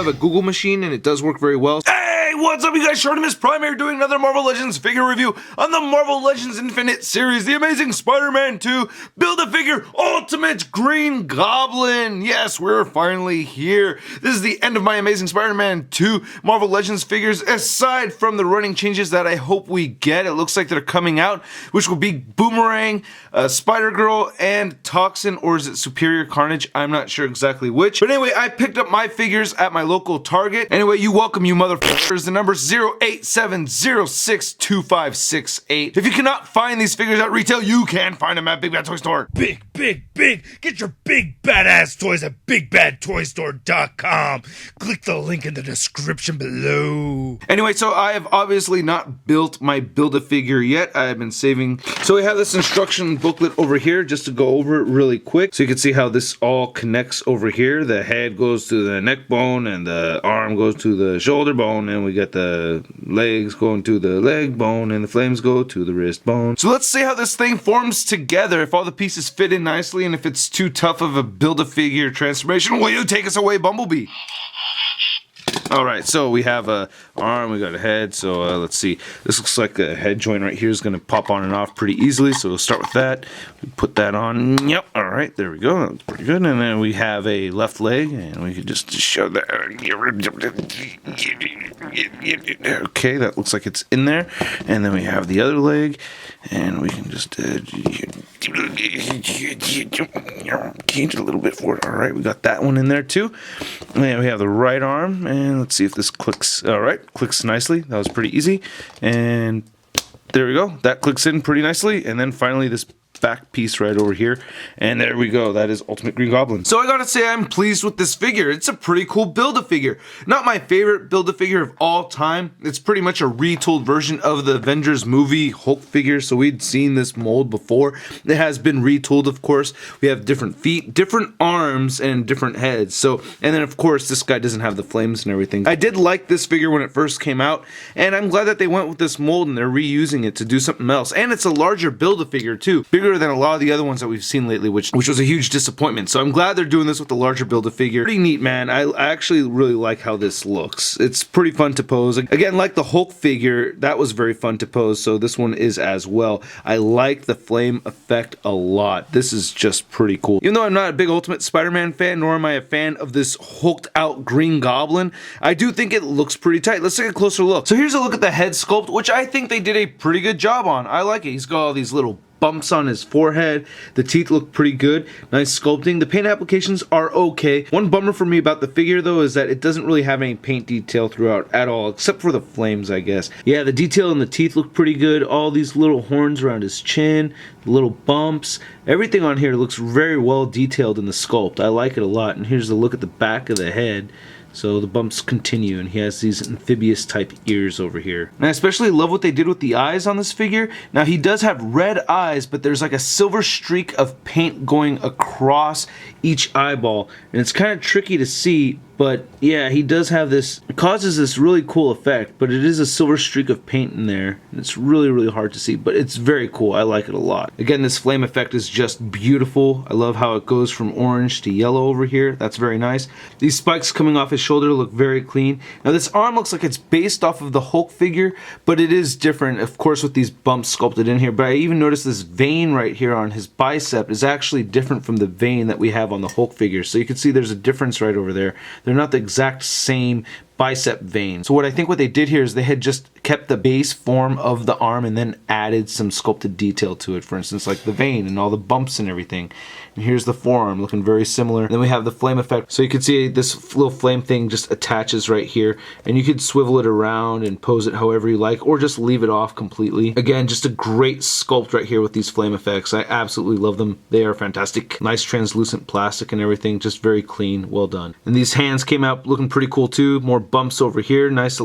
a Google machine and it does work very well. Hey, what's up you guys? Shortimus Prime here doing another Marvel Legends figure review on the Marvel Legends Infinite series, The Amazing Spider-Man 2 Build-A-Figure Ultimate Green Goblin. Yes, we're finally here. This is the end of my Amazing Spider-Man 2 Marvel Legends figures, aside from the running changes that I hope we get. It looks like they're coming out, which will be Boomerang, Spider-Girl, and Toxin, or is it Superior Carnage? I'm not sure exactly which. But anyway, I picked up my figures at my local Target. Anyway, you welcome you motherfuckers. The number 087062568. If you cannot find these figures at retail, you can find them at Big Bad Toy Store. Big! Get your big badass toys at BigBadToyStore.com. Click the link in the description below. Anyway, so I have obviously not built my Build-A-Figure yet. I have been saving. So we have this instruction booklet over here just to go over it really quick. So you can see how this all connects over here. The head goes to the neck bone and the arm goes to the shoulder bone, and we got the legs going to the leg bone and the flames go to the wrist bone. So let's see how this thing forms together, if all the pieces fit in nicely, and if it's too tough of a Build-A-Figure transformation. Will you take us away, Bumblebee? Alright, so we have a arm, we got a head, so let's see. This looks like the head joint right here is going to pop on and off pretty easily, so we'll start with that. We put that on. Yep, alright, there we go. That's pretty good. And then we have a left leg, and we can just show that. Okay, that looks like it's in there. And then we have the other leg, and we can just change it a little bit for it. Alright, we got that one in there too. And then we have the right arm, and let's see if this clicks. Alright, clicks nicely. That was pretty easy. And there we go. That clicks in pretty nicely. And then finally this back piece right over here, and there we go. That is Ultimate Green Goblin. So I gotta say, I'm pleased with this figure. It's a pretty cool Build-A-Figure. Not my favorite Build-A-Figure of all time. It's pretty much a retooled version of the Avengers movie Hulk figure, so we'd seen this mold before. It has been retooled, of course. We have different feet, different arms, and different heads. So, and then of course this guy doesn't have the flames and everything. I did like this figure when it first came out, and I'm glad that they went with this mold and they're reusing it to do something else. And it's a larger Build-A-Figure too, bigger than a lot of the other ones that we've seen lately, which was a huge disappointment. So I'm glad they're doing this with the larger Build-A-Figure. Pretty neat, man. I actually really like how this looks. It's pretty fun to pose. Again, like the Hulk figure, that was very fun to pose, so this one is as well. I like the flame effect a lot. This is just pretty cool. Even though I'm not a big Ultimate Spider-Man fan, nor am I a fan of this hulked out Green Goblin, I do think it looks pretty tight. Let's take a closer look. So here's a look at the head sculpt, which I think they did a pretty good job on. I like it. He's got all these little bumps on his forehead. The teeth look pretty good. Nice sculpting. The paint applications are okay. One bummer for me about the figure though is that it doesn't really have any paint detail throughout at all, except for the flames, I guess. Yeah, the detail in the teeth look pretty good. All these little horns around his chin, little bumps. Everything on here looks very well detailed in the sculpt. I like it a lot. And here's a look at the back of the head. So the bumps continue, and he has these amphibious type ears over here. And I especially love what they did with the eyes on this figure. Now he does have red eyes, but there's like a silver streak of paint going across each eyeball, and it's kind of tricky to see. But yeah, he does have this, it causes this really cool effect, but it is a silver streak of paint in there, and it's really hard to see, but it's very cool. I like it a lot. Again, this flame effect is just beautiful. I love how it goes from orange to yellow over here. That's very nice. These spikes coming off his shoulder look very clean. Now this arm looks like it's based off of the Hulk figure, but it is different, of course, with these bumps sculpted in here. But I even noticed this vein right here on his bicep is actually different from the vein that we have on the Hulk figure. So you can see there's a difference right over there. They're not the exact same bicep vein. So what I think what they did here is they had just kept the base form of the arm and then added some sculpted detail to it. For instance, like the vein and all the bumps and everything. And here's the forearm looking very similar. And then we have the flame effect. So you can see this little flame thing just attaches right here, and you could swivel it around and pose it however you like, or just leave it off completely. Again, just a great sculpt right here with these flame effects. I absolutely love them. They are fantastic. Nice translucent plastic and everything, just very clean, well done. And these hands came out looking pretty cool too. More bumps over here, nice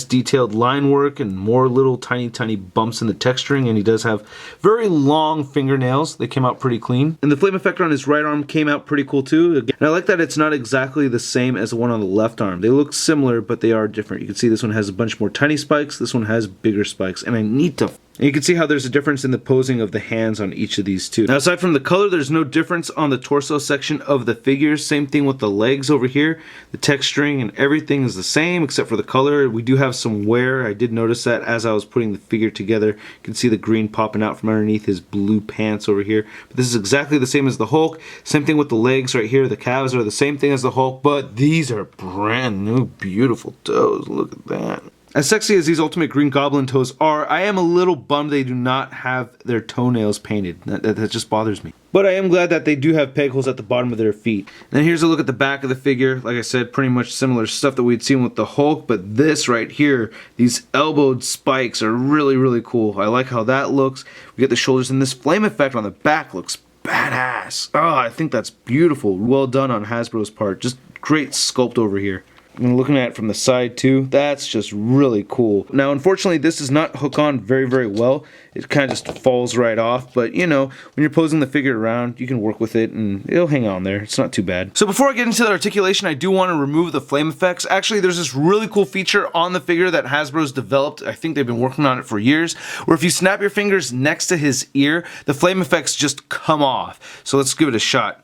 detailed line work, and more little tiny bumps in the texturing. And he does have very long fingernails. They came out pretty clean. And the flame effect on his right arm came out pretty cool too. Again, and I like that it's not exactly the same as the one on the left arm. They look similar, but they are different. You can see this one has a bunch more tiny spikes. This one has bigger spikes. And I need to And you can see how there's a difference in the posing of the hands on each of these two. Now, aside from the color, there's no difference on the torso section of the figures. Same thing with the legs over here. The texturing and everything is the same except for the color. We do have some wear. I did notice that as I was putting the figure together. You can see the green popping out from underneath his blue pants over here. But this is exactly the same as the Hulk. Same thing with the legs right here. The calves are the same thing as the Hulk, but these are brand new, beautiful toes. Look at that. As sexy as these Ultimate Green Goblin toes are, I am a little bummed they do not have their toenails painted. That just bothers me. But I am glad that they do have peg holes at the bottom of their feet. And here's a look at the back of the figure. Like I said, pretty much similar stuff that we'd seen with the Hulk, but this right here, these elbowed spikes are really, really cool. I like how that looks. We get the shoulders, and this flame effect on the back looks badass. Oh, I think that's beautiful. Well done on Hasbro's part. Just great sculpt over here. And looking at it from the side too, that's just really cool. Now, unfortunately, this does not hook on very, very well. It kind of just falls right off, but you know, when you're posing the figure around, you can work with it and it'll hang on there. It's not too bad. So before I get into the articulation, I do want to remove the flame effects. Actually, there's this really cool feature on the figure that Hasbro's developed. I think they've been working on it for years, where if you snap your fingers next to his ear, the flame effects just come off. So let's give it a shot.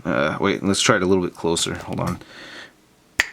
Wait, let's try it a little bit closer. Hold on.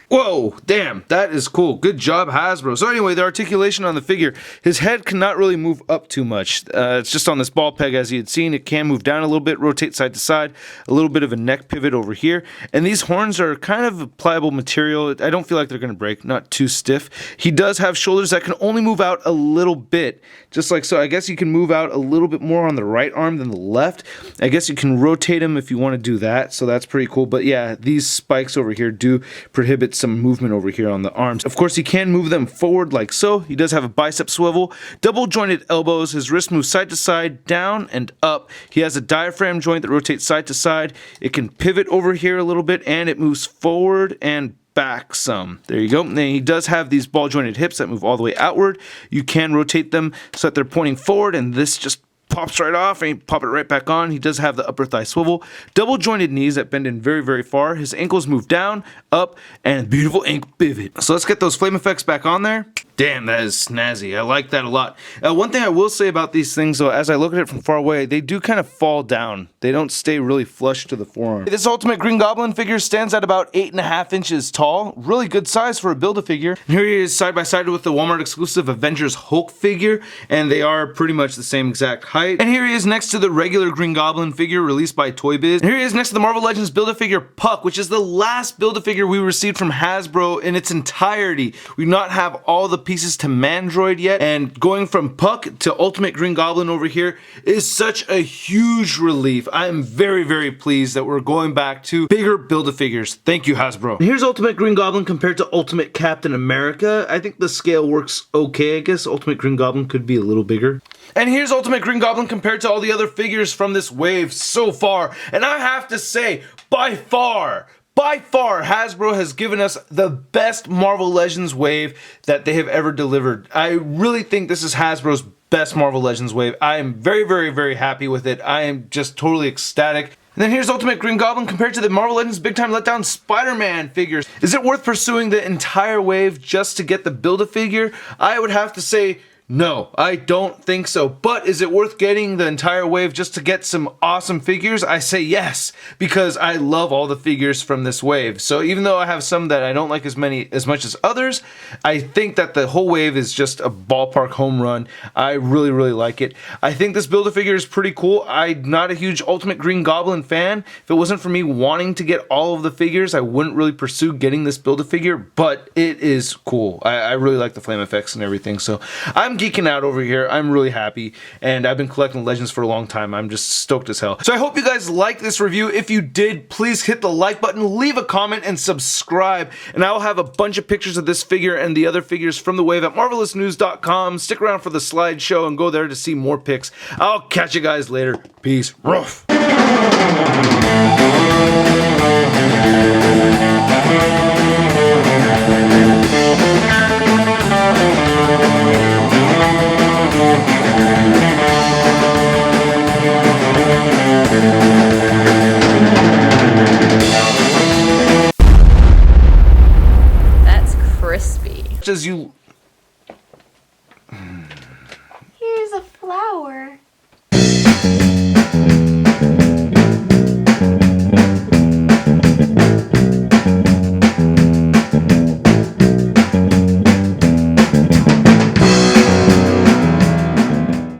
Whoa, damn, that is cool. Good job, Hasbro. So anyway, the articulation on the figure, his head cannot really move up too much. It's just on this ball peg, as you had seen. It can move down a little bit, rotate side to side, a little bit of a neck pivot over here. And these horns are kind of a pliable material. I don't feel like they're going to break, not too stiff. He does have shoulders that can only move out a little bit, just like so. I guess you can move out a little bit more on the right arm than the left. I guess you can rotate him if you want to do that, so that's pretty cool. But yeah, these spikes over here do prohibit some movement over here on the arms. Of course, he can move them forward like so. He does have a bicep swivel, double jointed elbows. His wrist moves side to side, down and up. He has a diaphragm joint that rotates side to side. It can pivot over here a little bit, and it moves forward and back some. There you go. And he does have these ball jointed hips that move all the way outward. You can rotate them so that they're pointing forward, and this just pops right off and you pop it right back on. He does have the upper thigh swivel, double jointed knees that bend in very, very far. His ankles move down, up, and beautiful ankle pivot. So let's get those flame effects back on there. Damn, that is snazzy. I like that a lot. One thing I will say about these things, though, as I look at it from far away, they do kind of fall down. They don't stay really flush to the forearm. This Ultimate Green Goblin figure stands at about 8.5 inches tall. Really good size for a Build-A-Figure. And here he is side by side with the Walmart exclusive Avengers Hulk figure, and they are pretty much the same exact height. And here he is next to the regular Green Goblin figure released by Toy Biz. And here he is next to the Marvel Legends Build-A-Figure Puck, which is the last Build-A-Figure we received from Hasbro in its entirety. We do not have all the pieces to Mandroid yet, and going from Puck to Ultimate Green Goblin over here is such a huge relief. I am very, very pleased that we're going back to bigger Build-A-Figures. Thank you, Hasbro. And here's Ultimate Green Goblin compared to Ultimate Captain America. I think the scale works okay. I guess Ultimate Green Goblin could be a little bigger. And here's Ultimate Green Goblin compared to all the other figures from this wave so far. And I have to say, by far, Hasbro has given us the best Marvel Legends wave that they have ever delivered. I really think this is Hasbro's best Marvel Legends wave. I am very, very, very happy with it. I am just totally ecstatic. And then here's Ultimate Green Goblin compared to the Marvel Legends Big Time Letdown Spider-Man figures. Is it worth pursuing the entire wave just to get the Build-A-Figure? I would have to say, no, I don't think so. But is it worth getting the entire wave just to get some awesome figures? I say yes, because I love all the figures from this wave. So even though I have some that I don't like as much as others, I think that the whole wave is just a ballpark home run. I really, really like it. I think this Build-A-Figure is pretty cool. I'm not a huge Ultimate Green Goblin fan. If it wasn't for me wanting to get all of the figures, I wouldn't really pursue getting this Build-A-Figure, but it is cool. I really like the flame effects and everything, so I'm geeking out over here. I'm really happy, and I've been collecting Legends for a long time. I'm just stoked as hell. So I hope you guys liked this review. If you did, please hit the like button, leave a comment, and subscribe. And I will have a bunch of pictures of this figure and the other figures from the wave at marvelousnews.com. Stick around for the slideshow and go there to see more pics. I'll catch you guys later. Peace. Ruff. That's crispy. As you... show or